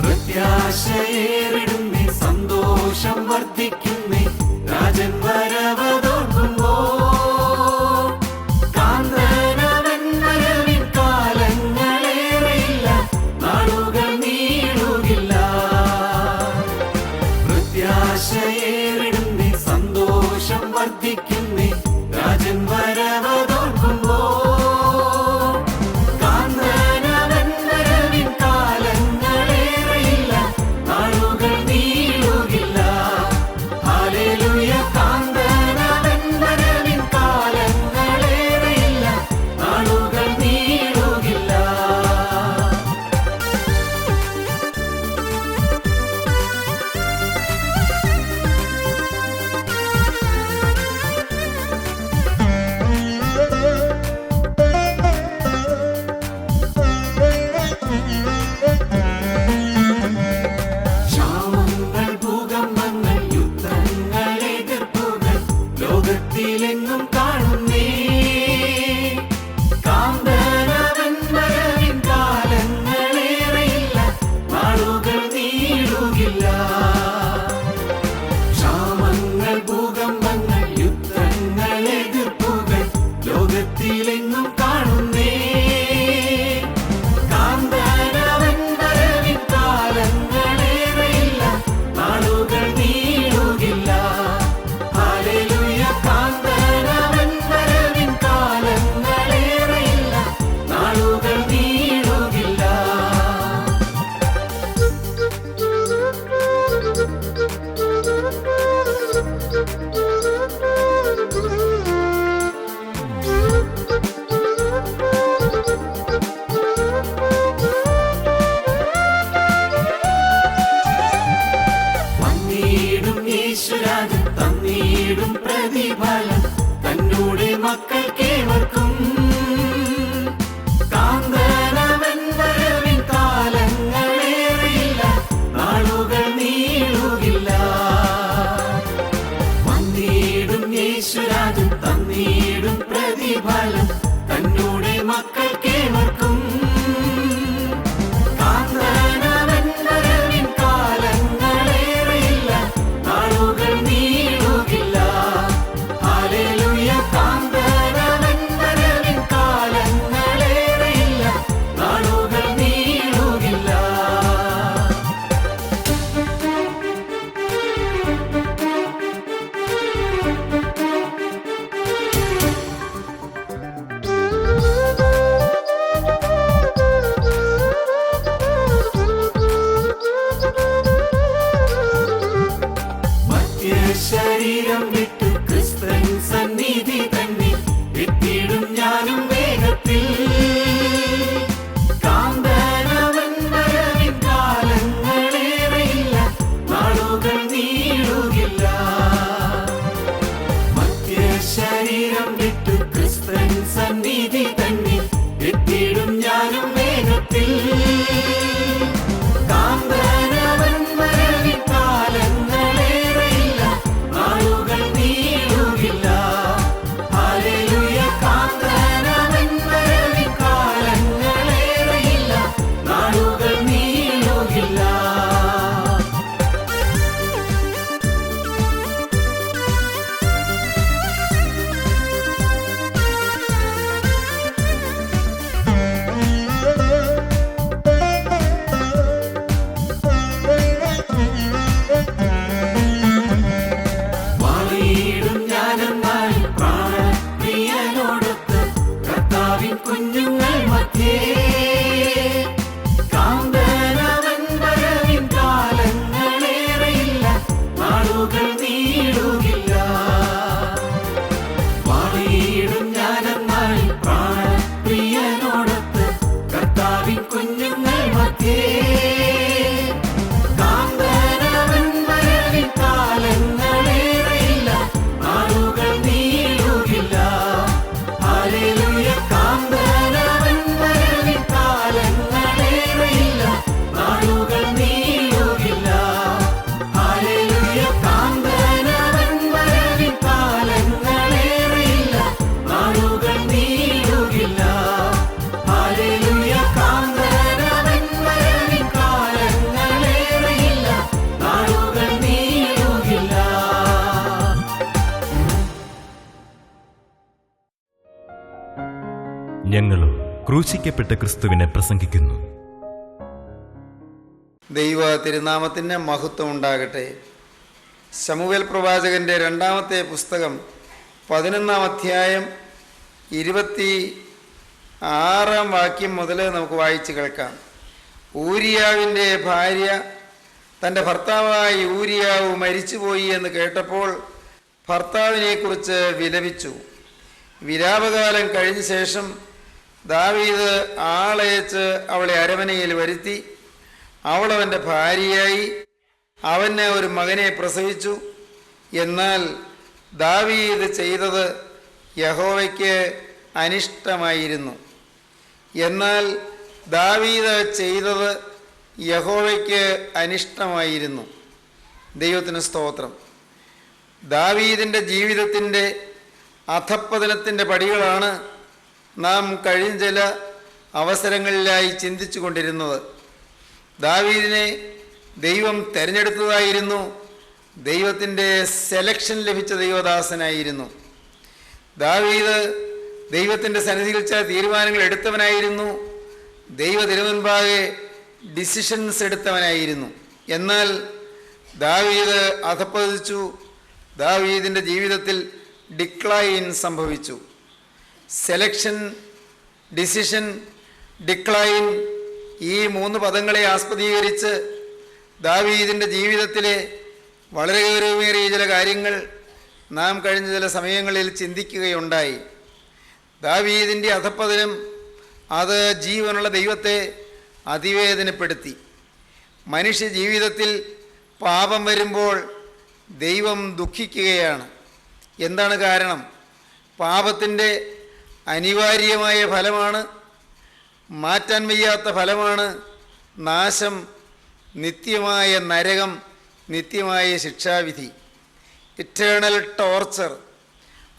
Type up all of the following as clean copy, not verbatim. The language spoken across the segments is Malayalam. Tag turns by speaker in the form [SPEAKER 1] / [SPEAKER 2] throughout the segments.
[SPEAKER 1] പ്രത്യാശയേറിടുന്നേ, സന്തോഷം വർദ്ധിക്കുന്നേ, രാജൻ വരവതോർക്കുമ്പോ കാന്തനവൻ വരവിൻ കാലങ്ങളേറെയില്ല, നാളുകൾ നീളുകില്ല. പ്രത്യാശയേറിടുന്നേ, സന്തോഷം വർദ്ധിക്കുന്നേ, രാജൻ വരവതോർക്കുമ്പോ ും കാണുന്നേ, കാന്തനവൻ വരവിൻ കാലങ്ങളേറെയില്ല, നാളുകൾ നീളുകില്ല. ക്ഷാമങ്ങൾ, ഭൂകമ്പങ്ങൾ, യുദ്ധങ്ങൾ, എതിർപ്പുകൾ ലോകത്തിലെങ്ങും കാണുന്നേ, കാന്തനവൻ വരവിൻ കാലങ്ങളേറെയില്ല, നാളുകൾ നീളുകില്ല. ഹല്ലേലൂയ, കാന്തനവൻ വരവിൻ കാലങ്ങളേറെയില്ല, നാളുകൾ നീളുകില്ല. വന്നിടും യേശുരാജൻ, തന്നിടും പ്രതിഫലം തന്നോടെ മക്കൾക്കേവർക്കും. കാന്തനവൻ വരവിൻ കാലങ്ങളേറെയില്ല, നാളുകൾ നീളുകില്ല. വന്നിടും യേശുരാജൻ, തന്നിടും പ്രതിഫലം തന്നോടെ മക്കൾക്കേവർക്കും. കാന്തനവൻ വരവിൻ കാലങ്ങളേറെയില്ല, നാളുകൾ നീളുകില്ല. ഹല്ലേലൂയ, കാന്തനവൻ വരവിൻ കാലങ്ങളേറെയില്ല, നാളുകൾ നീളുകില്ല. ശരീരം വിട്ടു ക്രിസ്തൻ സന്നിധി തന്നെ എത്തിയിടും ഞാനും വേഗത്തിൽ. കാന്തനവൻ വരവിൻ കാലങ്ങളേറെയില്ല, നാളുകൾ നീളുകില്ല. ശരീരം വിട്ടു ക്രിസ്തൻ സന്നിധി തന്നെ എത്തിയിടും ഞാനും വേഗത്തിൽ. കാന്തനവൻ വരവിൻ കാലങ്ങളേറെയില്ല, നാളുകൾ നീളുകില്ല.
[SPEAKER 2] ഞങ്ങളും ക്രൂശിക്കപ്പെട്ട ക്രിസ്തുവിനെ പ്രസംഗിക്കുന്നു.
[SPEAKER 3] ദൈവ തിരുനാമത്തിന് മഹത്വം ഉണ്ടാകട്ടെ. ശമൂവേൽ പ്രവാചകൻ്റെ 2-ാമത്തെ പുസ്തകം 11-ാം അധ്യായം 26-ാം വാക്യം മുതൽ നമുക്ക് വായിച്ച് കേൾക്കാം. ഊരിയാവിൻ്റെ ഭാര്യ തൻ്റെ ഭർത്താവായി ഊരിയാവ് മരിച്ചുപോയി എന്ന് കേട്ടപ്പോൾ ഭർത്താവിനെക്കുറിച്ച് വിലപിച്ചു. വിലാപകാലം കഴിഞ്ഞ ശേഷം ദാവീദ് ആളയച്ച് അവളെ അരമനയിൽ വരുത്തി. അവളവൻ്റെ ഭാര്യയായി. അവന് ഒരു മകനെ പ്രസവിച്ചു. എന്നാൽ ദാവീദ് ചെയ്തത് യഹോവയ്ക്ക് അനിഷ്ടമായിരുന്നു. ദൈവത്തിന് സ്തോത്രം. ദാവീദിൻ്റെ ജീവിതത്തിൻ്റെ അധപ്പതനത്തിൻ്റെ പടികളാണ് നാം കഴിഞ്ഞ ചില അവസരങ്ങളിലായി ചിന്തിച്ചു കൊണ്ടിരുന്നത്. ദാവീദിനെ ദൈവം തിരഞ്ഞെടുത്തതായിരുന്നു. ദൈവത്തിൻ്റെ സെലക്ഷൻ ലഭിച്ച ദൈവദാസനായിരുന്നു. ദാവീദ് ദൈവത്തിൻ്റെ സന്നിധിയിൽ ചില തീരുമാനങ്ങൾ എടുത്തവനായിരുന്നു. ദൈവ തിരുമുൻപാകെ ഡിസിഷൻസ് എടുത്തവനായിരുന്നു. എന്നാൽ ദാവീദ് അധപ്പതിച്ചു. ദാവീദിൻ്റെ ജീവിതത്തിൽ ഡിക്ലൈൻ സംഭവിച്ചു. സെലക്ഷൻ, ഡിസിഷൻ, ഡിക്ലൈൻ, ഈ 3 പദങ്ങളെ ആസ്പദീകരിച്ച് ദാവീദിൻ്റെ ജീവിതത്തിലെ വളരെ ഗൗരവമേറിയ ചില കാര്യങ്ങൾ നാം കഴിഞ്ഞ ചില സമയങ്ങളിൽ ചിന്തിക്കുകയുണ്ടായി. ദാവീദിൻ്റെ അധപ്പതനം അത് ജീവനുള്ള ദൈവത്തെ അതിവേദനപ്പെടുത്തി. മനുഷ്യ ജീവിതത്തിൽ പാപം വരുമ്പോൾ ദൈവം ദുഃഖിക്കുകയാണ്. എന്താണ് കാരണം? പാപത്തിൻ്റെ അനിവാര്യമായ ഫലമാണ്, മാറ്റാൻ വയ്യാത്ത ഫലമാണ് നാശം, നിത്യമായ നരകം, നിത്യമായ ശിക്ഷാവിധി, ഇറ്റേണൽ ടോർച്ചർ.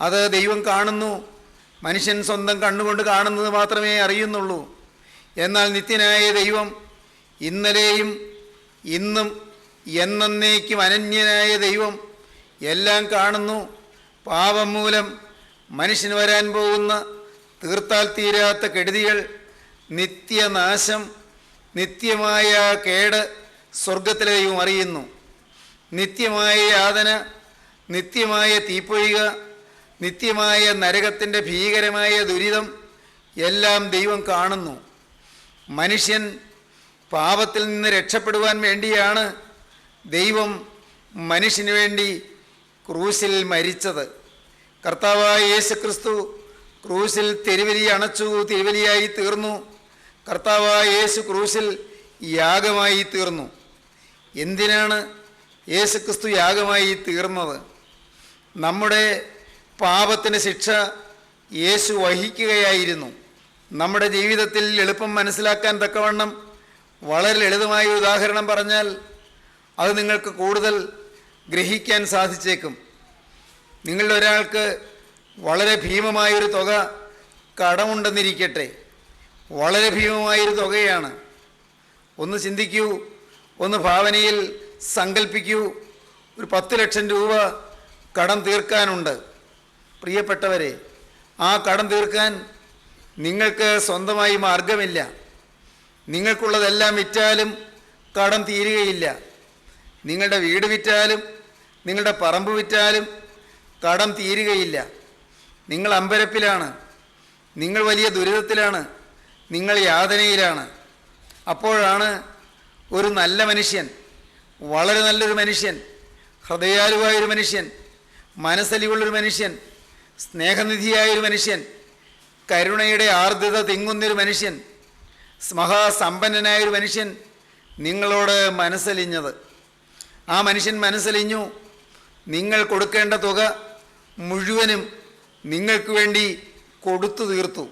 [SPEAKER 3] അത് ദൈവം കാണുന്നു. മനുഷ്യൻ സ്വന്തം കണ്ണുകൊണ്ട് കാണുന്നത് മാത്രമേ അറിയുന്നുള്ളൂ. എന്നാൽ നിത്യനായ ദൈവം, ഇന്നലെയും ഇന്നും എന്നേക്കും അനന്യനായ ദൈവം എല്ലാം കാണുന്നു. പാപം മൂലം മനുഷ്യന് വരാൻ പോകുന്ന തീർത്താൽ തീരാത്ത കെടുതികൾ, നിത്യനാശം, നിത്യമായ കേട് സ്വർഗത്തിലെ ദൈവം അറിയുന്നു. നിത്യമായ യാതന, നിത്യമായ തീപ്പൊയ്ക, നിത്യമായ നരകത്തിൻ്റെ ഭീകരമായ ദുരിതം എല്ലാം ദൈവം കാണുന്നു. മനുഷ്യൻ പാപത്തിൽ നിന്ന് രക്ഷപ്പെടുവാൻ വേണ്ടിയാണ് ദൈവം മനുഷ്യന് വേണ്ടി ക്രൂശിൽ മരിച്ചത്. കർത്താവായ യേശുക്രിസ്തു ക്രൂശിൽ തിരുവലി അണച്ചു, തിരുവലിയായി തീർന്നു. കർത്താവായ യേശു ക്രൂശിൽ യാഗമായി തീർന്നു. എന്തിനാണ് യേശുക്രിസ്തു യാഗമായി തീർന്നത്? നമ്മുടെ പാപത്തിന് ശിക്ഷ യേശു വഹിക്കുകയായിരുന്നു. നമ്മുടെ ജീവിതത്തിൽ എളുപ്പം മനസ്സിലാക്കാൻ തക്കവണ്ണം വളരെ ലളിതമായ ഉദാഹരണം പറഞ്ഞാൽ അത് നിങ്ങൾക്ക് കൂടുതൽ ഗ്രഹിക്കാൻ സാധിച്ചേക്കും. നിങ്ങളുടെ ഒരാൾക്ക് വളരെ ഭീമമായൊരു തുക കടമുണ്ടെന്നിരിക്കട്ടെ. വളരെ ഭീമമായൊരു തുകയാണ്. ഒന്ന് ചിന്തിക്കൂ, ഒന്ന് ഭാവനയിൽ സങ്കല്പിക്കൂ. ഒരു 10 ലക്ഷം രൂപ കടം തീർക്കാനുണ്ട്. പ്രിയപ്പെട്ടവരെ, ആ കടം തീർക്കാൻ നിങ്ങൾക്ക് സ്വന്തമായി മാർഗമില്ല. നിങ്ങൾക്കുള്ളതെല്ലാം വിറ്റാലും കടം തീരുകയില്ല. നിങ്ങളുടെ വീട് വിറ്റാലും നിങ്ങളുടെ പറമ്പ് വിറ്റാലും കടം തീരുകയില്ല. നിങ്ങൾ അമ്പരപ്പിലാണ്, നിങ്ങൾ വലിയ ദുരിതത്തിലാണ്, നിങ്ങൾ യാതനയിലാണ്. അപ്പോഴാണ് ഒരു നല്ല മനുഷ്യൻ, വളരെ നല്ലൊരു മനുഷ്യൻ, ഹൃദയാലുവായൊരു മനുഷ്യൻ, മനസ്സലിവുള്ളൊരു മനുഷ്യൻ, സ്നേഹനിധിയായൊരു മനുഷ്യൻ, കരുണയുടെ ആർദ്രത തിങ്ങുന്നൊരു മനുഷ്യൻ, മഹാസമ്പന്നനായൊരു മനുഷ്യൻ നിങ്ങളോട് മനസ്സലിഞ്ഞത്. ആ മനുഷ്യൻ മനസ്സലിഞ്ഞു. നിങ്ങൾ കൊടുക്കേണ്ട തുക മുഴുവനും നിങ്ങൾക്ക് വേണ്ടി കൊടുത്തു തീർത്തു.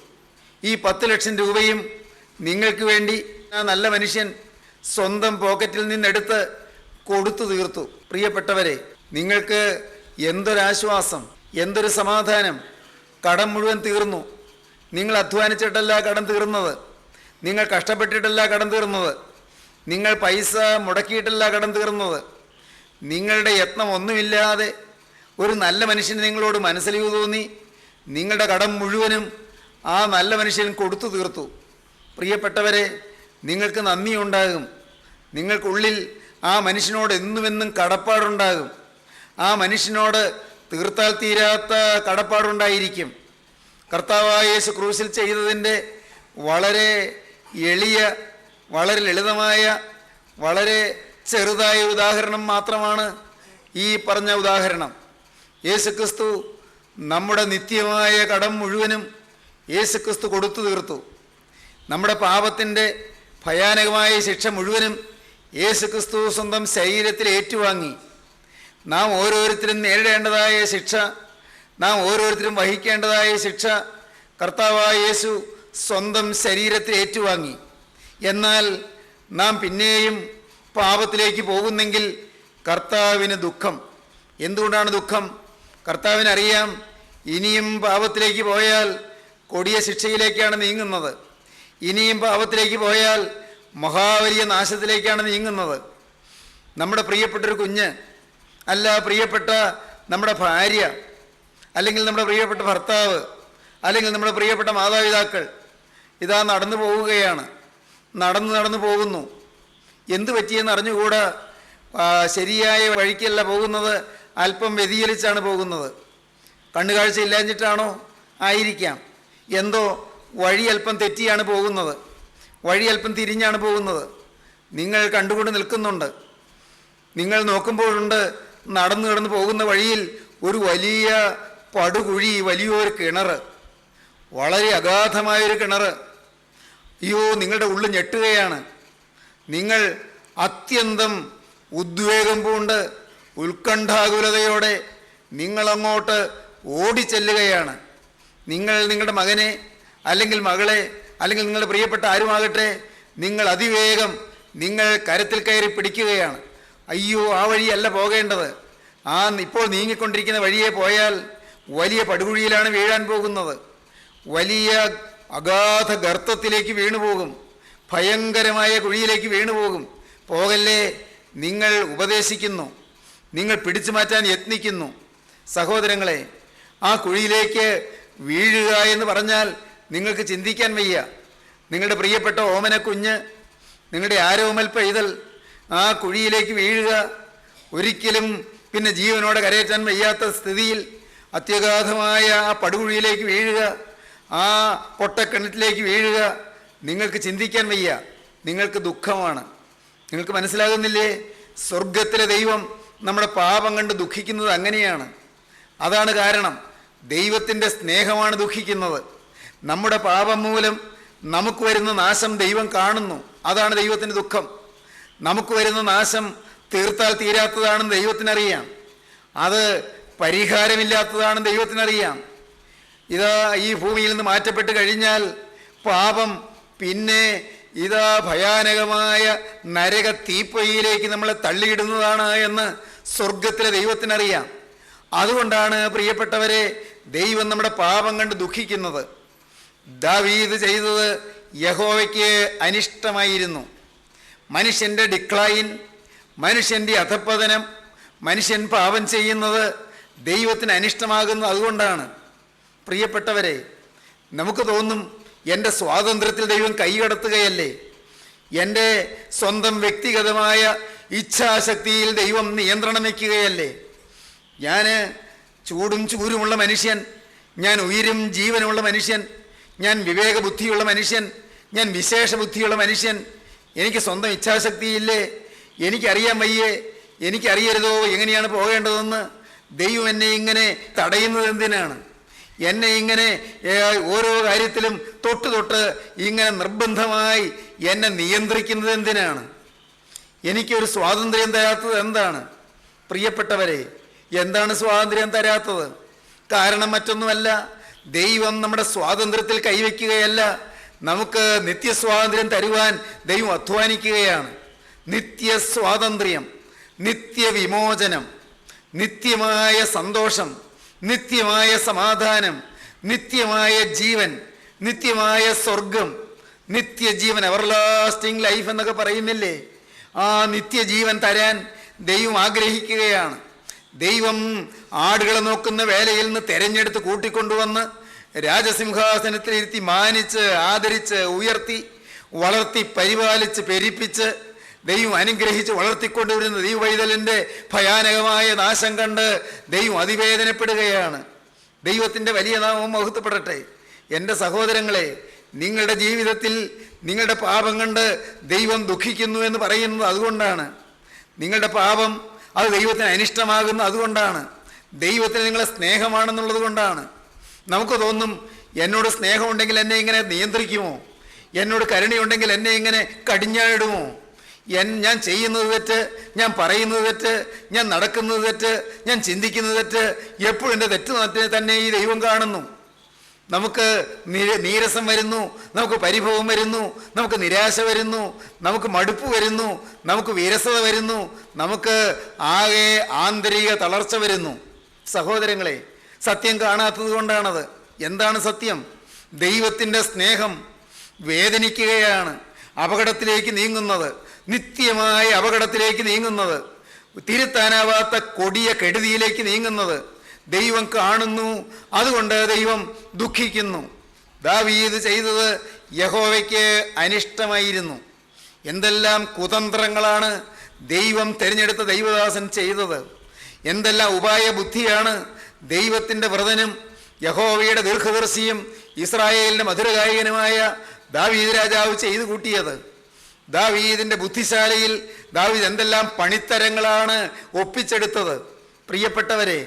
[SPEAKER 3] ഈ 10 ലക്ഷം രൂപയും നിങ്ങൾക്ക് വേണ്ടി ആ നല്ല മനുഷ്യൻ സ്വന്തം പോക്കറ്റിൽ നിന്നെടുത്ത് കൊടുത്തു തീർത്തു. പ്രിയപ്പെട്ടവരെ, നിങ്ങൾക്ക് എന്തൊരാശ്വാസം, എന്തൊരു സമാധാനം! കടം മുഴുവൻ തീർന്നു. നിങ്ങൾ അധ്വാനിച്ചിട്ടല്ല കടം തീർന്നത്, നിങ്ങൾ കഷ്ടപ്പെട്ടിട്ടല്ല കടം തീർന്നത്, നിങ്ങൾ പൈസ മുടക്കിയിട്ടല്ല കടം തീർന്നത്. നിങ്ങളുടെ യത്നം ഒന്നുമില്ലാതെ ഒരു നല്ല മനുഷ്യന് നിങ്ങളോട് മനസ്സലിവ് തോന്നി. നിങ്ങളുടെ കടം മുഴുവനും ആ നല്ല മനുഷ്യൻ കൊടുത്തു തീർത്തു. പ്രിയപ്പെട്ടവരെ, നിങ്ങൾക്ക് നന്ദിയുണ്ടാകും. നിങ്ങൾക്കുള്ളിൽ ആ മനുഷ്യനോട് എന്നുമെന്നും കടപ്പാടുണ്ടാകും. ആ മനുഷ്യനോട് തീർത്താൽ തീരാത്ത കടപ്പാടുണ്ടായിരിക്കും. കർത്താവായ യേശു ക്രൂശിൽ ചെയ്തതിൻ്റെ വളരെ എളിയ, വളരെ ലളിതമായ, വളരെ ചെറുതായ ഉദാഹരണം മാത്രമാണ് ഈ പറഞ്ഞ ഉദാഹരണം. യേശുക്രിസ്തു നമ്മുടെ നിത്യമായ കടം മുഴുവനും യേശുക്രിസ്തു കൊടുത്തു തീർത്തു. നമ്മുടെ പാപത്തിൻ്റെ ഭയാനകമായ ശിക്ഷ മുഴുവനും യേശുക്രിസ്തു സ്വന്തം ശരീരത്തിൽ ഏറ്റുവാങ്ങി. നാം ഓരോരുത്തരും നേരിടേണ്ടതായ ശിക്ഷ, നാം ഓരോരുത്തരും വഹിക്കേണ്ടതായ ശിക്ഷ കർത്താവായ യേശു സ്വന്തം ശരീരത്തിൽ ഏറ്റുവാങ്ങി. എന്നാൽ നാം പിന്നെയും പാപത്തിലേക്ക് പോകുന്നെങ്കിൽ കർത്താവിന് ദുഃഖം. എന്തുകൊണ്ടാണ് ദുഃഖം? കർത്താവിനറിയാം, ഇനിയും പാപത്തിലേക്ക് പോയാൽ കൊടിയ ശിക്ഷയിലേക്കാണ് നീങ്ങുന്നത്. ഇനിയും പാപത്തിലേക്ക് പോയാൽ മഹാവലിയ നാശത്തിലേക്കാണ് നീങ്ങുന്നത്. നമ്മുടെ പ്രിയപ്പെട്ടൊരു കുഞ്ഞ്, അല്ല പ്രിയപ്പെട്ട നമ്മുടെ ഭാര്യ, അല്ലെങ്കിൽ നമ്മുടെ പ്രിയപ്പെട്ട ഭർത്താവ്, അല്ലെങ്കിൽ നമ്മുടെ പ്രിയപ്പെട്ട മാതാപിതാക്കൾ ഇതാ നടന്നു പോവുകയാണ്. നടന്നു പോകുന്നു. എന്തു പറ്റിയെന്ന് അറിഞ്ഞുകൂടാ. ശരിയായ വഴിക്കല്ല പോകുന്നത്, അല്പം വ്യതിചലിച്ചാണ് പോകുന്നത്. കണ്ണുകാഴ്ച ഇല്ലാഞ്ഞിട്ടാണോ? ആയിരിക്കാം. എന്തോ വഴി അല്പം തെറ്റിയാണ് പോകുന്നത്, വഴി അല്പം തിരിഞ്ഞാണ് പോകുന്നത്. നിങ്ങൾ കണ്ടുകൊണ്ട് നിൽക്കുന്നുണ്ട്. നിങ്ങൾ നോക്കുമ്പോഴുണ്ട് നടന്നു പോകുന്ന വഴിയിൽ ഒരു വലിയ പടുകുഴി, വലിയൊരു കിണർ, വളരെ അഗാധമായൊരു കിണർ. അയ്യോ, നിങ്ങളുടെ ഉള്ളിൽ ഞെട്ടുകയാണ്. നിങ്ങൾ അത്യന്തം ഉദ്വേഗം പൂണ്ട് ഉത്കണ്ഠാകുലതയോടെ നിങ്ങളങ്ങോട്ട് ഓടിച്ചെല്ലുകയാണ്. നിങ്ങൾ നിങ്ങളുടെ മകനെ, അല്ലെങ്കിൽ മകളെ, അല്ലെങ്കിൽ നിങ്ങളുടെ പ്രിയപ്പെട്ട ആരുമാകട്ടെ, നിങ്ങൾ അതിവേഗം നിങ്ങൾ കരത്തിൽ കയറി പിടിക്കുകയാണ്. അയ്യോ, ആ വഴിയല്ല പോകേണ്ടത്. ഇപ്പോൾ നീങ്ങിക്കൊണ്ടിരിക്കുന്ന വഴിയെ പോയാൽ വലിയ പടുകുഴിയിലാണ് വീഴാൻ പോകുന്നത്. വലിയ അഗാധ ഗർത്തത്തിലേക്ക് വീണുപോകും. ഭയങ്കരമായ കുഴിയിലേക്ക് വീണുപോകും. പോകല്ലേ, നിങ്ങൾ ഉപദേശിക്കുന്നു, നിങ്ങൾ പിടിച്ചു മാറ്റാൻ യത്നിക്കുന്നു. സഹോദരങ്ങളെ, ആ കുഴിയിലേക്ക് വീഴുക എന്ന് പറഞ്ഞാൽ നിങ്ങൾക്ക് ചിന്തിക്കാൻ വയ്യ. നിങ്ങളുടെ പ്രിയപ്പെട്ട ഓമന കുഞ്ഞ്, നിങ്ങളുടെ ആരോമൽ പൈതൽ ആ കുഴിയിലേക്ക് വീഴുക, ഒരിക്കലും പിന്നെ ജീവനോടെ കരയേറ്റാൻ വയ്യാത്ത സ്ഥിതിയിൽ അത്യഗാധമായ ആ പടുകുഴിയിലേക്ക് വീഴുക, ആ പൊട്ടക്കിണറ്റിലേക്ക് വീഴുക, നിങ്ങൾക്ക് ചിന്തിക്കാൻ വയ്യ. നിങ്ങൾക്ക് ദുഃഖമാണ്. നിങ്ങൾക്ക് മനസ്സിലാകുന്നില്ലേ? സ്വർഗത്തിലെ ദൈവം നമ്മുടെ പാപം കണ്ട് ദുഃഖിക്കുന്നത് അങ്ങനെയാണ്. അതാണ് കാരണം. ദൈവത്തിൻ്റെ സ്നേഹമാണ് ദുഃഖിക്കുന്നത്. നമ്മുടെ പാപം മൂലം നമുക്ക് വരുന്ന നാശം ദൈവം കാണുന്നു. അതാണ് ദൈവത്തിൻ്റെ ദുഃഖം. നമുക്ക് വരുന്ന നാശം തീർത്താൽ തീരാത്തതാണെന്ന് ദൈവത്തിനറിയാം. അത് പരിഹാരമില്ലാത്തതാണെന്ന് ദൈവത്തിനറിയാം. ഇതാ ഈ ഭൂമിയിൽ നിന്ന് മാറ്റപ്പെട്ട് കഴിഞ്ഞാൽ പാപം പിന്നെ ഇതാ ഭയാനകമായ നരക തീപ്പൊയ്യിലേക്ക് നമ്മളെ തള്ളിയിടുന്നതാണ് എന്ന് സ്വർഗത്തിലെ ദൈവത്തിനറിയാം. അതുകൊണ്ടാണ് പ്രിയപ്പെട്ടവരെ ദൈവം നമ്മുടെ പാപം കണ്ട് ദുഃഖിക്കുന്നത്. ദാവീദ് ചെയ്തത് യഹോവയ്ക്ക് അനിഷ്ടമായിരുന്നു. മനുഷ്യൻ്റെ ഡിക്ലൈൻ, മനുഷ്യൻ്റെ അധപ്പതനം, മനുഷ്യൻ പാപം ചെയ്യുന്നത് ദൈവത്തിന് അനിഷ്ടമാകുന്നത് അതുകൊണ്ടാണ്. പ്രിയപ്പെട്ടവരെ, നമുക്ക് തോന്നും എൻ്റെ സ്വാതന്ത്ര്യത്തിൽ ദൈവം കൈകടത്തുകയല്ലേ, എൻ്റെ സ്വന്തം വ്യക്തിഗതമായ ഇച്ഛാശക്തിയിൽ ദൈവം നിയന്ത്രണം വയ്ക്കുകയല്ലേ. ഞാൻ ചൂടും ചൂരുമുള്ള മനുഷ്യൻ, ഞാൻ ഉയിരും ജീവനുമുള്ള മനുഷ്യൻ, ഞാൻ വിവേകബുദ്ധിയുള്ള മനുഷ്യൻ, ഞാൻ വിശേഷ ബുദ്ധിയുള്ള മനുഷ്യൻ, എനിക്ക് സ്വന്തം ഇച്ഛാശക്തിയില്ലേ, എനിക്കറിയാൻ വയ്യേ, എനിക്കറിയരുതോ എങ്ങനെയാണ് പോകേണ്ടതെന്ന്. ദൈവം എന്നെ ഇങ്ങനെ തടയുന്നത് എന്തിനാണ്? എന്നെ ഇങ്ങനെ ഓരോ കാര്യത്തിലും തൊട്ട് ഇങ്ങനെ നിർബന്ധമായി എന്നെ നിയന്ത്രിക്കുന്നത് എന്തിനാണ്? എനിക്കൊരു സ്വാതന്ത്ര്യം തരാത്തത് എന്താണ്? പ്രിയപ്പെട്ടവരെ, എന്താണ് സ്വാതന്ത്ര്യം തരാത്തത്? കാരണം മറ്റൊന്നുമല്ല, ദൈവം നമ്മുടെ സ്വാതന്ത്ര്യത്തിൽ കൈവയ്ക്കുകയല്ല, നമുക്ക് നിത്യസ്വാതന്ത്ര്യം തരുവാൻ ദൈവം അധ്വാനിക്കുകയാണ്. നിത്യസ്വാതന്ത്ര്യം, നിത്യവിമോചനം, നിത്യമായ സന്തോഷം, നിത്യമായ സമാധാനം, നിത്യമായ ജീവൻ, നിത്യമായ സ്വർഗം, നിത്യജീവൻ, എവർലാസ്റ്റിംഗ് ലൈഫ് എന്നൊക്കെ പറയുന്നില്ലേ? ആ നിത്യജീവൻ തരാൻ ദൈവം ആഗ്രഹിക്കുകയാണ്. ദൈവം ആടുകളെ നോക്കുന്ന വേലയിൽ നിന്ന് തെരഞ്ഞെടുത്ത് കൂട്ടിക്കൊണ്ടുവന്ന് രാജസിംഹാസനത്തിലിരുത്തി മാനിച്ച് ആദരിച്ച് ഉയർത്തി വളർത്തി പരിപാലിച്ച് പെരിപ്പിച്ച് ദൈവം അനുഗ്രഹിച്ച് വളർത്തിക്കൊണ്ടുവരുന്ന ദൈവവൈതലിൻ്റെ ഭയാനകമായ നാശം കണ്ട് ദൈവം അതിവേദനപ്പെടുകയാണ്. ദൈവത്തിൻ്റെ വലിയ നാമം മഹത്വപ്പെടട്ടെ. എൻ്റെ സഹോദരങ്ങളെ, നിങ്ങളുടെ ജീവിതത്തിൽ നിങ്ങളുടെ പാപം കണ്ട് ദൈവം ദുഃഖിക്കുന്നു എന്ന് പറയുന്നത് അതുകൊണ്ടാണ്. നിങ്ങളുടെ പാപം അത് ദൈവത്തിന് അനിഷ്ടമാകുന്നു അതുകൊണ്ടാണ്. ദൈവത്തിന് നിങ്ങളെ സ്നേഹമാണെന്നുള്ളത് കൊണ്ടാണ്. നമുക്ക് തോന്നും, എന്നോട് സ്നേഹമുണ്ടെങ്കിൽ എന്നെ ഇങ്ങനെ നിയന്ത്രിക്കുമോ, എന്നോട് കരുണയുണ്ടെങ്കിൽ എന്നെ ഇങ്ങനെ കടിഞ്ഞാണിടുമോ, ഞാൻ ചെയ്യുന്നത് തെറ്റ്, ഞാൻ പറയുന്നത് തെറ്റ്, ഞാൻ നടക്കുന്നത് തെറ്റ്, ഞാൻ ചിന്തിക്കുന്നത് തെറ്റ്, എപ്പോഴും എൻ്റെ തെറ്റ് തന്നെ ഈ ദൈവം കാണുന്നു. നമുക്ക് നീരസം വരുന്നു, നമുക്ക് പരിഭവം വരുന്നു, നമുക്ക് നിരാശ വരുന്നു, നമുക്ക് മടുപ്പ് വരുന്നു, നമുക്ക് വിരസത വരുന്നു, നമുക്ക് ആകെ ആന്തരിക തളർച്ച വരുന്നു. സഹോദരങ്ങളെ, സത്യം കാണാത്തത് കൊണ്ടാണത്. എന്താണ് സത്യം? ദൈവത്തിൻ്റെ സ്നേഹം വേദനിക്കുകയാണ്, അപകടത്തിലേക്ക് നീങ്ങുന്നത്, നിത്യമായ അപകടത്തിലേക്ക് നീങ്ങുന്നത്, തിരുത്താനാവാത്ത കൊടിയ കെടുതിയിലേക്ക് നീങ്ങുന്നത് ദൈവം കാണുന്നു. അതുകൊണ്ട് ദൈവം ദുഃഖിക്കുന്നു. ദാവീദ് ചെയ്തത് യഹോവയ്ക്ക് അനിഷ്ടമായിരുന്നു. എന്തെല്ലാം കുതന്ത്രങ്ങളാണ് ദൈവം തിരഞ്ഞെടുത്ത ദൈവദാസൻ ചെയ്തത്! എന്തെല്ലാം ഉപായ ബുദ്ധിയാണ് ദൈവത്തിൻ്റെ വ്രതനും യഹോവയുടെ ദീർഘദർശിയും ഇസ്രായേലിൻ്റെ മധുരഗായകനുമായ ദാവീദ് രാജാവ് ചെയ്തു കൂട്ടിയത്! ദാവീദിൻ്റെ ബുദ്ധിശാലയിൽ ദാവീദ് എന്തെല്ലാം പണിത്തരങ്ങളാണ് ഒപ്പിച്ചെടുത്തത്! പ്രിയപ്പെട്ടവരെ,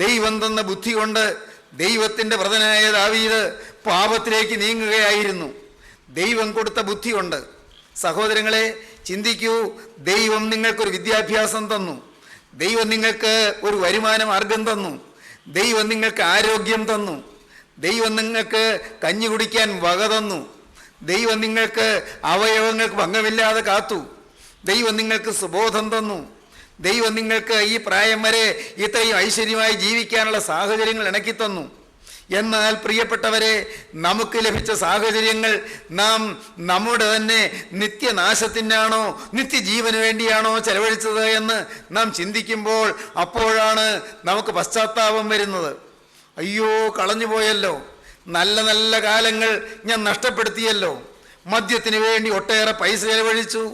[SPEAKER 3] ദൈവം തന്ന ബുദ്ധി കൊണ്ട് ദൈവത്തിൻ്റെ വ്രതനായ ദാവീദ് പാപത്തിലേക്ക് നീങ്ങുകയായിരുന്നു. ദൈവം കൊടുത്ത ബുദ്ധി കൊണ്ട്. സഹോദരങ്ങളെ, ചിന്തിക്കൂ. ദൈവം നിങ്ങൾക്കൊരു വിദ്യാഭ്യാസം തന്നു, ദൈവം നിങ്ങൾക്ക് ഒരു വരുമാന മാർഗം തന്നു, ദൈവം നിങ്ങൾക്ക് ആരോഗ്യം തന്നു, ദൈവം നിങ്ങൾക്ക് കഞ്ഞി കുടിക്കാൻ വക തന്നു, ദൈവം നിങ്ങൾക്ക് അവയവങ്ങൾക്ക് ഭംഗമില്ലാതെ കാത്തു, ദൈവം നിങ്ങൾക്ക് സുബോധം തന്നു, ദൈവം നിങ്ങൾക്ക് ഈ പ്രായം വരെ ഇത്രയും ഐശ്വര്യമായി ജീവിക്കാനുള്ള സാഹചര്യങ്ങൾ ഇണക്കി തന്നു. എന്നാൽ പ്രിയപ്പെട്ടവരെ, നമുക്ക് ലഭിച്ച സാഹചര്യങ്ങൾ നാം നമ്മുടെ തന്നെ നിത്യനാശത്തിനാണോ നിത്യജീവന് വേണ്ടിയാണോ ചെലവഴിച്ചത് എന്ന് നാം ചിന്തിക്കുമ്പോൾ അപ്പോഴാണ് നമുക്ക് പശ്ചാത്താപം വരുന്നത്. അയ്യോ, കളഞ്ഞുപോയല്ലോ, നല്ല നല്ല കാലങ്ങൾ ഞാൻ നഷ്ടപ്പെടുത്തിയല്ലോ. മദ്യത്തിന് വേണ്ടി ഒട്ടേറെ പൈസ ചെലവഴിച്ചു,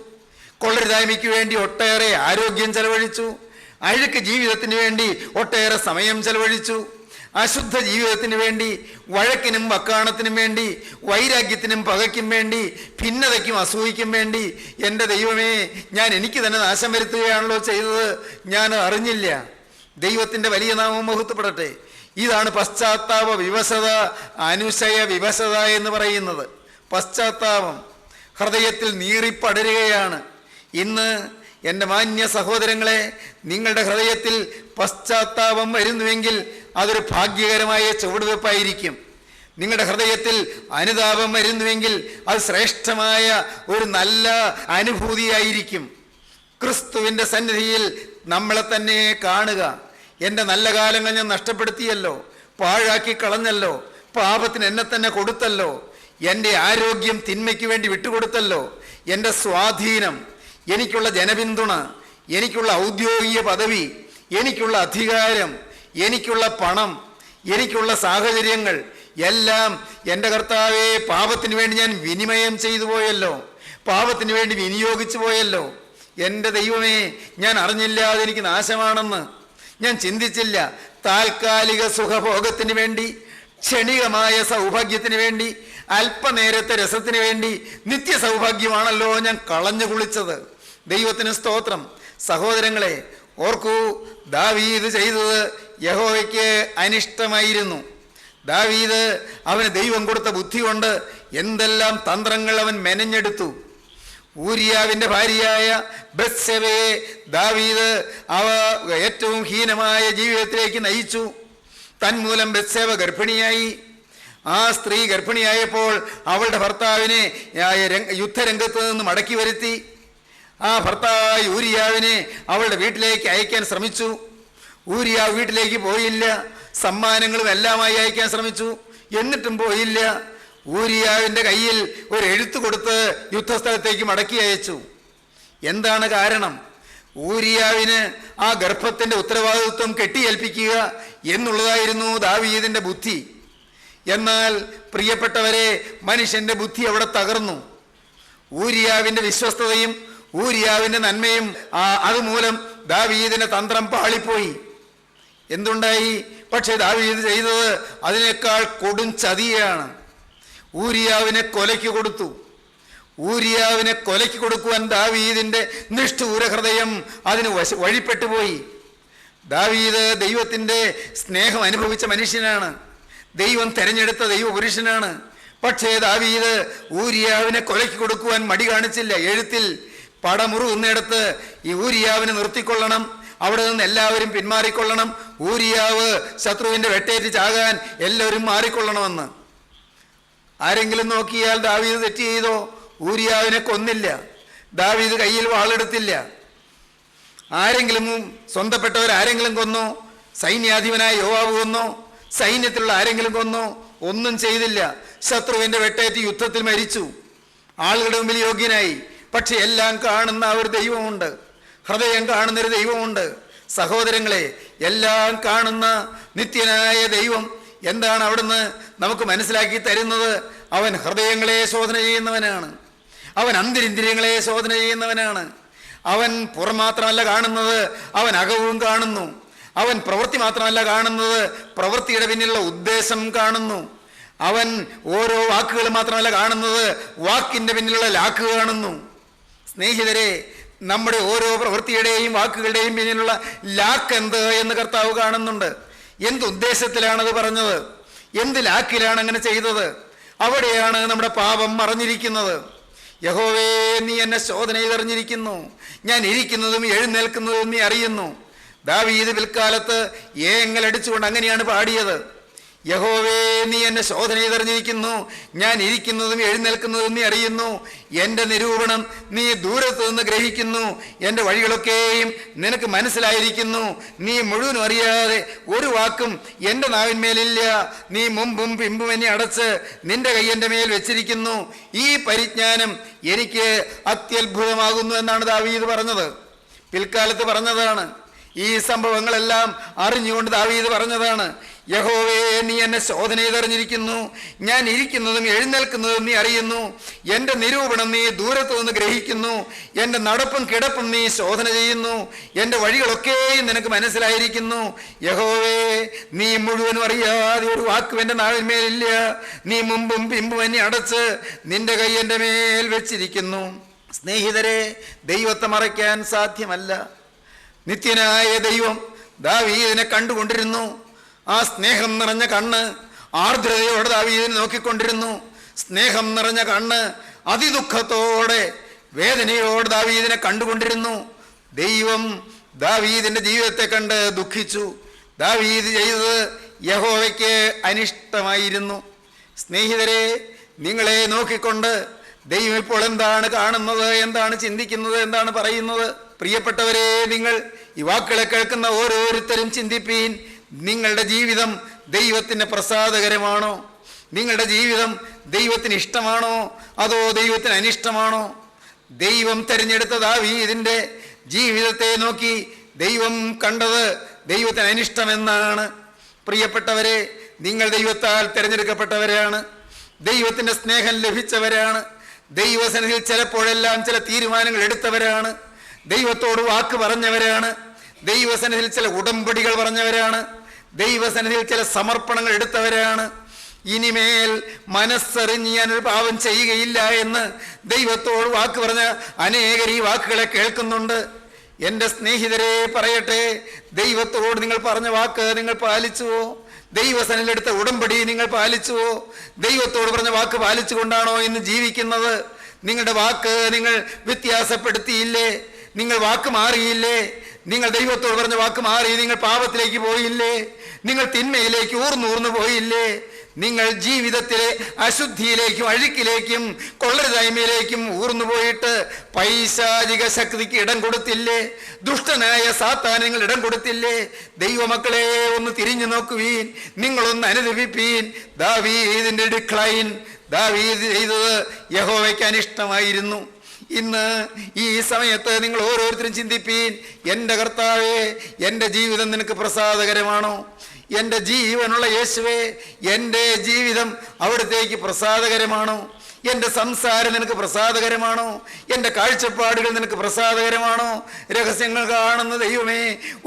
[SPEAKER 3] കൊള്ളരുതായ്മയ്ക്ക് വേണ്ടി ഒട്ടേറെ ആരോഗ്യം ചെലവഴിച്ചു, അഴുക്ക് ജീവിതത്തിന് വേണ്ടി ഒട്ടേറെ സമയം ചെലവഴിച്ചു, അശുദ്ധ ജീവിതത്തിന് വേണ്ടി, വഴക്കിനും വക്കാണത്തിനും വേണ്ടി, വൈരാഗ്യത്തിനും പകയ്ക്കും വേണ്ടി, ഭിന്നതയ്ക്കും അസൂയയ്ക്കും വേണ്ടി. എൻ്റെ ദൈവമേ, ഞാൻ എനിക്ക് തന്നെ നാശം വരുത്തുകയാണല്ലോ ചെയ്തത്, ഞാൻ അറിഞ്ഞില്ല. ദൈവത്തിൻ്റെ വലിയ നാമം മഹത്വപ്പെടട്ടെ. ഇതാണ് പശ്ചാത്താപ വിവശത, അനുശയ വിവശത എന്ന് പറയുന്നത്. പശ്ചാത്താപം ഹൃദയത്തിൽ നീറിപ്പടരുകയാണ്. ഇന്ന് എൻ്റെ മാന്യ സഹോദരങ്ങളെ, നിങ്ങളുടെ ഹൃദയത്തിൽ പശ്ചാത്താപം വരുന്നുവെങ്കിൽ അതൊരു ഭാഗ്യകരമായ ചുവടുവെപ്പായിരിക്കും. നിങ്ങളുടെ ഹൃദയത്തിൽ അനുതാപം വരുന്നുവെങ്കിൽ അത് ശ്രേഷ്ഠമായ ഒരു നല്ല അനുഭൂതിയായിരിക്കും. ക്രിസ്തുവിൻ്റെ സന്നിധിയിൽ നമ്മളെ തന്നെ കാണുക. എൻ്റെ നല്ല കാലങ്ങൾ ഞാൻ നഷ്ടപ്പെടുത്തിയല്ലോ, പാഴാക്കി കളഞ്ഞല്ലോ, പാപത്തിന് എന്നെ തന്നെ കൊടുത്തല്ലോ, എൻ്റെ ആരോഗ്യം തിന്മയ്ക്ക് വേണ്ടി വിട്ടുകൊടുത്തല്ലോ, എൻ്റെ സ്വാധീനം, എനിക്കുള്ള ജനപിന്തുണ, എനിക്കുള്ള ഔദ്യോഗിക പദവി, എനിക്കുള്ള അധികാരം, എനിക്കുള്ള പണം, എനിക്കുള്ള സാഹചര്യങ്ങൾ എല്ലാം എൻ്റെ കർത്താവേ പാപത്തിന് വേണ്ടി ഞാൻ വിനിമയം ചെയ്തു പോയല്ലോ, പാപത്തിന് വേണ്ടി വിനിയോഗിച്ചു പോയല്ലോ. എൻ്റെ ദൈവമേ, ഞാൻ അറിഞ്ഞില്ലാതെ എനിക്ക് നാശമാണെന്ന് ഞാൻ ചിന്തിച്ചില്ല. താൽക്കാലിക സുഖഭോഗത്തിന് വേണ്ടി, ക്ഷണികമായ സൗഭാഗ്യത്തിന് വേണ്ടി, അല്പനേരത്തെ രസത്തിന് വേണ്ടി നിത്യ സൗഭാഗ്യമാണല്ലോ ഞാൻ കളഞ്ഞു കുളിച്ചത്. ദൈവത്തിന് സ്തോത്രം. സഹോദരങ്ങളെ, ഓർക്കൂ, ദാവീദ് ചെയ്തത് യഹോവയ്ക്ക് അനിഷ്ടമായിരുന്നു. ദാവീദ് അവന് ദൈവം കൊടുത്ത ബുദ്ധി കൊണ്ട് എന്തെല്ലാം തന്ത്രങ്ങൾ അവൻ മെനഞ്ഞെടുത്തു. ഊരിയാവിൻ്റെ ഭാര്യയായ ബത്ശേബയെ ദാവീദ് ഏറ്റവും ഹീനമായ ജീവിതത്തിലേക്ക് നയിച്ചു. തന്മൂലം ബത്ശേബ ഗർഭിണിയായി. ആ സ്ത്രീ ഗർഭിണിയായപ്പോൾ അവളുടെ ഭർത്താവിനെ യുദ്ധരംഗത്ത് നിന്ന് മടക്കി വരുത്തി. ആ ഭർത്താവായ ഊരിയാവിനെ അവളുടെ വീട്ടിലേക്ക് അയക്കാൻ ശ്രമിച്ചു. ഊരിയാവ് വീട്ടിലേക്ക് പോയില്ല. സമ്മാനങ്ങളും എല്ലാമായി അയക്കാൻ ശ്രമിച്ചു, എന്നിട്ടും പോയില്ല. ഊരിയാവിൻ്റെ കയ്യിൽ ഒരു എഴുത്ത് കൊടുത്ത് യുദ്ധസ്ഥലത്തേക്ക് മടക്കി അയച്ചു. എന്താണ് കാരണം? ഊരിയാവിന് ആ ഗർഭത്തിൻ്റെ ഉത്തരവാദിത്വം കെട്ടിയേൽപ്പിക്കുക എന്നുള്ളതായിരുന്നു ദാവീദിൻ്റെ ബുദ്ധി. എന്നാൽ പ്രിയപ്പെട്ടവരെ, മനുഷ്യന്റെ ബുദ്ധി അവിടെ തകർന്നു. ഊരിയാവിന്റെ വിശ്വസ്തതയും ഊരിയാവിന്റെ നന്മയും അതുമൂലം ദാവീദിന്റെ തന്ത്രം പാളിപ്പോയി. എന്തുണ്ടായി? പക്ഷെ ദാവീദ് ചെയ്തത് അതിനേക്കാൾ കൊടും ചതിയാണ്. ഊരിയാവിനെ കൊലയ്ക്ക് കൊടുത്തു. ഊരിയാവിനെ കൊലയ്ക്ക് കൊടുക്കുവാൻ ദാവീദിന്റെ നിഷ്ഠൂര ഹൃദയം അതിന് വഴിപ്പെട്ടു പോയി. ദാവീദ് ദൈവത്തിന്റെ സ്നേഹം അനുഭവിച്ച മനുഷ്യനാണ്. ദൈവം തെരഞ്ഞെടുത്ത ദൈവപുരുഷനാണ്. പക്ഷേ ദാവീദ് ഊരിയാവിനെ കൊലയ്ക്ക് കൊടുക്കുവാൻ മടി കാണിച്ചില്ല. എഴുത്തിൽ പടമുറുകുന്നിടത്ത് ഈ ഊരിയാവിനെ നിർത്തിക്കൊള്ളണം, അവിടെ നിന്ന് എല്ലാവരും പിന്മാറിക്കൊള്ളണം, ഊരിയാവ് ശത്രുവിന്റെ വെട്ടേറ്റ് ചാകാൻ എല്ലാവരും മാറിക്കൊള്ളണമെന്ന്. ആരെങ്കിലും നോക്കിയാൽ ദാവീദ് തെറ്റ് ചെയ്തോ? ഊരിയാവിനെ കൊന്നില്ല. ദാവീദ് കയ്യിൽ വാളെടുത്തില്ല. ആരെങ്കിലും സ്വന്തപ്പെട്ടവരാരെങ്കിലും കൊന്നോ? സൈന്യാധിപനായ യോവാബ് കൊന്നോ? സൈന്യത്തിലുള്ള ആരെങ്കിലും കൊന്നോ? ഒന്നും ചെയ്തില്ല. ശത്രുവിന്റെ വെട്ടേറ്റ് യുദ്ധത്തിൽ മരിച്ചു. ആളുകളുടെ മുമ്പിൽ യോഗ്യനായി. പക്ഷെ എല്ലാം കാണുന്ന ഒരു ദൈവമുണ്ട്, ഹൃദയം കാണുന്നൊരു ദൈവമുണ്ട്. സഹോദരങ്ങളെ, എല്ലാം കാണുന്ന നിത്യനായ ദൈവം എന്താണ് അവിടുന്ന് നമുക്ക് മനസ്സിലാക്കി തരുന്നത്? അവൻ ഹൃദയങ്ങളെ ശോധന ചെയ്യുന്നവനാണ്. അവൻ അന്തരിന്ദ്രിയങ്ങളെ ശോധന ചെയ്യുന്നവനാണ്. അവൻ പുറം മാത്രമല്ല കാണുന്നത്, അവൻ അകവും കാണുന്നു. അവൻ പ്രവൃത്തി മാത്രമല്ല കാണുന്നത്, പ്രവൃത്തിയുടെ പിന്നിലുള്ള ഉദ്ദേശം കാണുന്നു. അവൻ ഓരോ വാക്കുകൾ മാത്രമല്ല കാണുന്നത്, വാക്കിന്റെ പിന്നിലുള്ള ലാക്ക് കാണുന്നു. സ്നേഹിതരെ, നമ്മുടെ ഓരോ പ്രവൃത്തിയുടെയും വാക്കുകളുടെയും പിന്നിലുള്ള ലാക്ക് എന്ത് എന്ന് കർത്താവ് കാണുന്നുണ്ട്. എന്ത് ഉദ്ദേശത്തിലാണത് പറഞ്ഞത്? എന്ത് ലാക്കിലാണ് അങ്ങനെ ചെയ്തത്? അവിടെയാണ് നമ്മുടെ പാപം മറഞ്ഞിരിക്കുന്നത്. യഹോവേ, നീ എന്നെ ശോധനയിലറിഞ്ഞിരിക്കുന്നു, ഞാൻ ഇരിക്കുന്നതും എഴുന്നേൽക്കുന്നതും നീ അറിയുന്നു. ദാവീദ് പിൽക്കാലത്ത് ഏങ്ങലടിച്ചുകൊണ്ട് അങ്ങനെയാണ് പാടിയത്. യഹോവേ, നീ എന്നെ ശോധനയിലറിഞ്ഞിരിക്കുന്നു, ഞാൻ ഇരിക്കുന്നതും എഴുന്നേൽക്കുന്നതും നീ അറിയുന്നു. എൻ്റെ നിരൂപണം നീ ദൂരത്ത് നിന്ന് ഗ്രഹിക്കുന്നു, എൻ്റെ വഴികളൊക്കെയും നിനക്ക് മനസ്സിലായിരിക്കുന്നു. നീ മുഴുവനും അറിയാതെ ഒരു വാക്കും എൻ്റെ നാവിന്മേലില്ല. നീ മുമ്പും പിമ്പും എന്നെ അടച്ച് നിന്റെ കൈ എൻ്റെ മേൽ വെച്ചിരിക്കുന്നു. ഈ പരിജ്ഞാനം എനിക്ക് അത്യത്ഭുതമാകുന്നു എന്നാണ് ദാവീദ് പറഞ്ഞത്. പിൽക്കാലത്ത് പറഞ്ഞതാണ്. ഈ സംഭവങ്ങളെല്ലാം അറിഞ്ഞുകൊണ്ട് ദാവീദ് പറഞ്ഞതാണ്, യഹോവേ, നീ എന്നെ ശോധനയിലറിഞ്ഞിരിക്കുന്നു, ഞാൻ ഇരിക്കുന്നതും എഴുന്നേൽക്കുന്നതും നീ അറിയുന്നു. എൻ്റെ നിരൂപണം നീ ദൂരത്തു നിന്ന് ഗ്രഹിക്കുന്നു, എൻ്റെ നടപ്പും കിടപ്പും നീ ശോധന ചെയ്യുന്നു. എൻ്റെ വഴികളൊക്കെയും നിനക്ക് മനസ്സിലായിരിക്കുന്നു. യഹോവേ, നീ മുഴുവനും അറിയാതെ ഒരു വാക്കും എൻ്റെ നാവിന്മേലില്ല. നീ മുമ്പും പിമ്പും എന്നെ അടച്ച് നിന്റെ കൈ എൻ്റെ മേൽ വെച്ചിരിക്കുന്നു. സ്നേഹിതരെ, ദൈവത്തെ മറയ്ക്കാൻ സാധ്യമല്ല. നിത്യനായ ദൈവം ദാവീദിനെ കണ്ടുകൊണ്ടിരുന്നു. ആ സ്നേഹം നിറഞ്ഞ കണ്ണ് ആർദ്രതയോടെ ദാവീദിനെ നോക്കിക്കൊണ്ടിരുന്നു. സ്നേഹം നിറഞ്ഞ കണ്ണ് അതിദുഃഖത്തോടെ വേദനയോടെ ദാവീദിനെ കണ്ടുകൊണ്ടിരുന്നു. ദൈവം ദാവീദിന്റെ ജീവിതത്തെ കണ്ട് ദുഃഖിച്ചു. ദാവീദ് ചെയ്തത് യഹോവയ്ക്ക് അനിഷ്ടമായിരുന്നു. സ്നേഹിതരെ, നിങ്ങളെ നോക്കിക്കൊണ്ട് ദൈവം ഇപ്പോൾ എന്താണ് കാണുന്നത്, എന്താണ് ചിന്തിക്കുന്നത്, എന്താണ് പറയുന്നത്? പ്രിയപ്പെട്ടവരെ, നിങ്ങൾ ഈ വാക്കുകളെ കേൾക്കുന്ന ഓരോരുത്തരും ചിന്തിപ്പീൻ. നിങ്ങളുടെ ജീവിതം ദൈവത്തിന് പ്രസാദകരമാണോ? നിങ്ങളുടെ ജീവിതം ദൈവത്തിന് ഇഷ്ടമാണോ, അതോ ദൈവത്തിന് അനിഷ്ടമാണോ? ദൈവം തിരഞ്ഞെടുത്ത ദാവീദിന്റെ ജീവിതത്തെ നോക്കി ദൈവം കണ്ടത് ദൈവത്തിന് അനിഷ്ടമെന്നാണ്. പ്രിയപ്പെട്ടവരെ, നിങ്ങൾ ദൈവത്താൽ തിരഞ്ഞെടുക്കപ്പെട്ടവരാണ്. ദൈവത്തിന്റെ സ്നേഹം ലഭിച്ചവരാണ്. ദൈവസന്നിധിയിൽ ചിലപ്പോഴെല്ലാം ചില തീരുമാനങ്ങൾ എടുത്തവരാണ്. ദൈവത്തോട് വാക്ക് പറഞ്ഞവരാണ്. ദൈവസന്നിധിയിൽ ചില ഉടമ്പടികൾ പറഞ്ഞവരാണ്. ദൈവസന്നിധിയിൽ ചില സമർപ്പണങ്ങൾ എടുത്തവരാണ്. ഇനിമേൽ മനസ്സറിഞ്ഞ് ഞാനൊരു പാപം ചെയ്യുകയില്ല എന്ന് ദൈവത്തോട് വാക്ക് പറഞ്ഞ അനേകർ ഈ വാക്കുകളെ കേൾക്കുന്നുണ്ട്. എൻ്റെ സ്നേഹിതരെ പറയട്ടെ, ദൈവത്തോട് നിങ്ങൾ പറഞ്ഞ വാക്ക് നിങ്ങൾ പാലിച്ചുവോ? ദൈവസന്നിധിയിലെടുത്ത ഉടമ്പടി നിങ്ങൾ പാലിച്ചുവോ? ദൈവത്തോട് പറഞ്ഞ വാക്ക് പാലിച്ചുകൊണ്ടാണോ ഇന്ന് ജീവിക്കുന്നത്? നിങ്ങളുടെ വാക്ക് നിങ്ങൾ വ്യത്യാസപ്പെടുത്തിയില്ലേ? നിങ്ങൾ വാക്ക് മാറിയില്ലേ? നിങ്ങൾ ദൈവത്തോട് പറഞ്ഞ വാക്ക് മാറി നിങ്ങൾ പാപത്തിലേക്ക് പോയില്ലേ? നിങ്ങൾ തിന്മയിലേക്ക് ഊർന്നൂർന്നു പോയില്ലേ? നിങ്ങൾ ജീവിതത്തിലെ അശുദ്ധിയിലേക്കും അഴുക്കിലേക്കും കൊള്ളരുതായ്മയിലേക്കും ഊർന്നു പോയിട്ട് പൈശാചിക ശക്തിക്ക് ഇടം കൊടുത്തില്ലേ? ദുഷ്ടനായ സാത്താൻ നിങ്ങൾ ഇടം കൊടുത്തില്ലേ? ദൈവമക്കളെ, ഒന്ന് തിരിഞ്ഞു നോക്കുവീൻ, നിങ്ങളൊന്ന് അനുദപിപ്പീൻ. ദാവീദിന്റെ ഡിക്ലൈൻ, ദാവീദ് ചെയ്തത് യഹോവയ്ക്ക് അനിഷ്ടമായിരുന്നു. ഇന്ന് ഈ സമയത്ത് നിങ്ങൾ ഓരോരുത്തരും ചിന്തിപ്പീൻ, എൻ്റെ കർത്താവേ, എൻ്റെ ജീവിതം നിനക്ക് പ്രസാദകരമാണോ? എൻ്റെ ജീവനുള്ള യേശുവേ, എൻ്റെ ജീവിതം അവിടത്തേക്ക് പ്രസാദകരമാണോ? എൻ്റെ സംസാരം നിനക്ക് പ്രസാദകരമാണോ? എൻ്റെ കാഴ്ചപ്പാടുകൾ നിനക്ക് പ്രസാദകരമാണോ? രഹസ്യങ്ങൾ കാണുന്ന ദൈവമേ,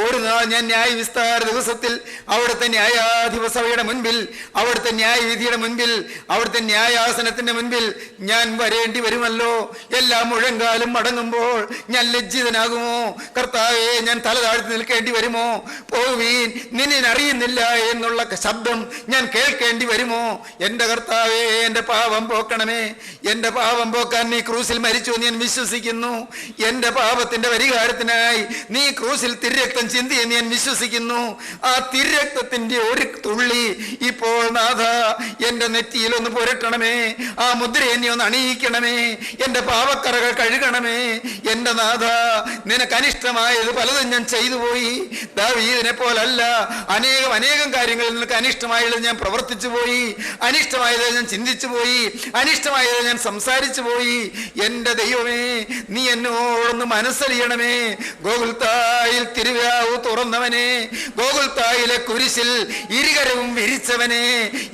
[SPEAKER 3] ഒരു നാൾ ഞാൻ ന്യായവിസ്താര ദിവസത്തിൽ അവിടുത്തെ ന്യായാധിപസഭയുടെ മുൻപിൽ, അവിടുത്തെ ന്യായവിധിയുടെ മുൻപിൽ, അവിടുത്തെ ന്യായാസനത്തിൻ്റെ മുൻപിൽ ഞാൻ വരേണ്ടി വരുമല്ലോ. എല്ലാം മുഴങ്കാലും മടങ്ങുമ്പോൾ ഞാൻ ലജ്ജിതനാകുമോ? കർത്താവേ, ഞാൻ തല താഴ്ത്തി നിൽക്കേണ്ടി വരുമോ? പോവീൻ, നിന്നെ അറിയുന്നില്ല എന്നുള്ള ശബ്ദം ഞാൻ കേൾക്കേണ്ടി വരുമോ? എൻ്റെ കർത്താവേ, എൻ്റെ പാപം പോക്കണമേ. എന്റെ പാപം പോക്കാൻ നീ ക്രൂസിൽ മരിച്ചു എന്ന് ഞാൻ വിശ്വസിക്കുന്നു. എന്റെ പാപത്തിന്റെ പരിഹാരത്തിനായി നീ ക്രൂസിൽ തിരുരക്തം ചിന്തിയെന്ന് ഞാൻ വിശ്വസിക്കുന്നു. ആ തിരുരക്തത്തിന്റെ ഒരു തുള്ളി ഇപ്പോൾ നാഥ എന്റെ നെറ്റിയിൽ ഒന്ന് പുരട്ടണമേ. ആ മുദ്ര എന്നെ ഒന്ന് അണിയിക്കണമേ. എന്റെ പാപക്കറകൾ കഴുകണമേ. എന്റെ നാഥ, നിനക്ക് അനിഷ്ടമായത് പലതും ഞാൻ ചെയ്തു പോയി. ദാവീദിനെ പോലല്ല, അനേകം കാര്യങ്ങളിൽ നിനക്ക് അനിഷ്ടമായത് ഞാൻ പ്രവർത്തിച്ചു പോയി, അനിഷ്ടമായത് ഞാൻ ചിന്തിച്ചു പോയി, അനിഷ്ടമായത് ഞാൻ സംസാരിച്ചു പോയി. എന്റെ ദൈവമേ, നീ എന്നോടൊന്ന് മനസ്സറിയണമേ. ഗോകുൽത്തായിൽ തിരുവാവു തുറന്നവനെ, ഗോകുൽത്തായിലെ കുരിശിൽ ഇരുകരവും വിരിച്ചവനെ,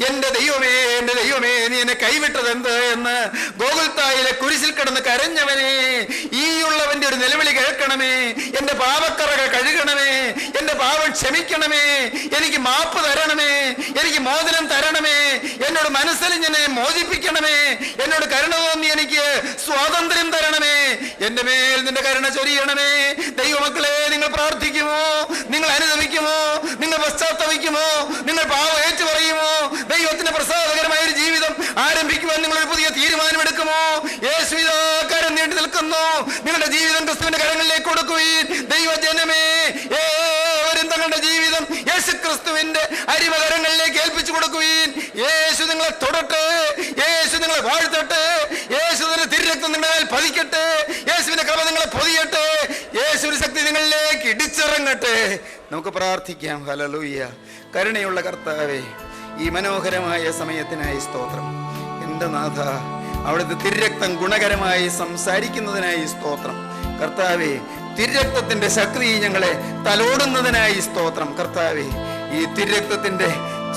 [SPEAKER 3] എന്റെ ദൈവമേ, എന്റെ ദൈവമേ, നീ എന്നെ കൈവിട്ടതെന്ത് എന്ന് ഗോകുൽത്തായിലെ കുരിശിൽ കിടന്ന് കരഞ്ഞവനെ, ഈ ഉള്ളവന്റെ ഒരു നിലവിളി കേൾക്കണമേ. എന്റെ പാപക്കറകൾ കഴുകണമേ. എന്റെ പാപം ക്ഷമിക്കണമേ. എനിക്ക് മാപ്പ് തരണമേ. എനിക്ക് മോചനം തരണമേ. എന്നോട് മനസ്സലിഞ്ഞെന്നെ മോചിപ്പിക്കണമേ. എന്നോട് കരുണ തോന്നി എനിക്ക് സ്വാതന്ത്ര്യം തരണമേ. എന്റെ മേൽ നിന്റെ കരുണ ചൊരിയണമേ. ദൈവമക്കളെ, നിങ്ങൾ പ്രാർത്ഥിക്കുമോ? നിങ്ങൾ അനുദമിക്കുമോ? നിങ്ങൾ പശ്ചാത്തപിക്കുമോ? നിങ്ങൾ പാവം ഏറ്റു പറയുമോ? ദൈവത്തിന് പ്രസാദകരമായ ഒരു ജീവിതം ആരംഭിക്കുവാൻ നിങ്ങളൊരു പുതിയ തീരുമാനമെടുക്കുമോ? യേശുവിതാ കരം നീട്ടി നിൽക്കുന്നു. നിങ്ങളുടെ ജീവിതം ക്രിസ്തുവിന്റെ കരങ്ങളിലേക്ക് കൊടുക്കുകയും ദൈവജനമേ, ഏവരും തങ്ങളുടെ ജീവിതം യേശുക്രിസ്തുവിന്റെ അരിമകരങ്ങളിലേക്ക് ഏൽപ്പിച്ചു കൊടുക്കുകയും യേശു നിങ്ങളെ തൊടട്ടെ. യേശു നിങ്ങളെ വാഴ്ത്തട്ടെ. യേശുവിന്റെ തിരുരക്തം നിങ്ങളുടെ മേൽ പതിക്കട്ടെ. യേശുവിന്റെ കൃപ നിങ്ങളെ പൊതിയട്ടെ. യേശുവിന്റെ ശക്തി നിങ്ങളിലേക്ക് ഇടിച്ചിറങ്ങട്ടെ. നമുക്ക് പ്രാർത്ഥിക്കാം. ഹല്ലേലൂയ. കരുണയുള്ള കർത്താവേ, ഈ മനോഹരമായ സമയത്തിനായി സ്തോത്രം. എൻ്റെ നാഥ, അവിടുത്തെ തിരുരക്തം ഗുണകരമായി സംസാരിക്കുന്നതിനായി സ്തോത്രം. കർത്താവേ, തിരുരക്തത്തിന്റെ ശക്തി ഞങ്ങളെ തലോടുന്നതിനായി സ്തോത്രം. കർത്താവേ, ഈ തിരുരക്തത്തിന്റെ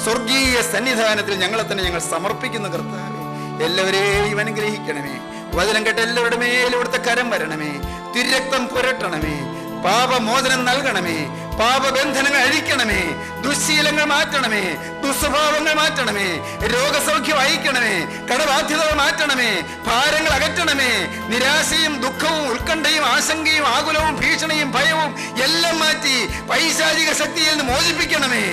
[SPEAKER 3] സ്വർഗീയ സന്നിധാനത്തിൽ ഞങ്ങളെ തന്നെ ഞങ്ങൾ സമർപ്പിക്കുന്നു. കർത്താവേ, എല്ലാവരെയും അനുഗ്രഹിക്കണമേ. വചനം കേട്ട എല്ലാവരുടെ മേലും ഇവിടുത്തെ കരം വരണമേ. തിരുരക്തം പുരട്ടണമേ. പാപമോചനം നൽകണമേ. പാപബന്ധനങ്ങൾ അഴിക്കണമേ. ദുശ്ശീലങ്ങൾ മാറ്റണമേ. ദുസ്വഭാവങ്ങൾ മാറ്റണമേ. രോഗസൗഖ്യം അയക്കണമേ. കടബാധ്യതകൾ മാറ്റണമേ. ഭാരങ്ങൾ അകറ്റണമേ. നിരാശയും ദുഃഖവും ഉത്കണ്ഠയും ആശങ്കയും ആകുലവും ഭീഷണിയും ഭയവും എല്ലാം മാറ്റി പൈശാചിക ശക്തിയിൽ നിന്ന് മോചിപ്പിക്കണമേ.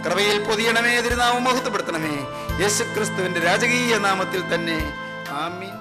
[SPEAKER 3] കൃപയിൽ പൊതിയണമേ. തിരുനാമം മഹത്വപ്പെടുത്തണമേ. യേശുക്രിസ്തുവിന്റെ രാജകീയ നാമത്തിൽ തന്നെ. ആമീൻ.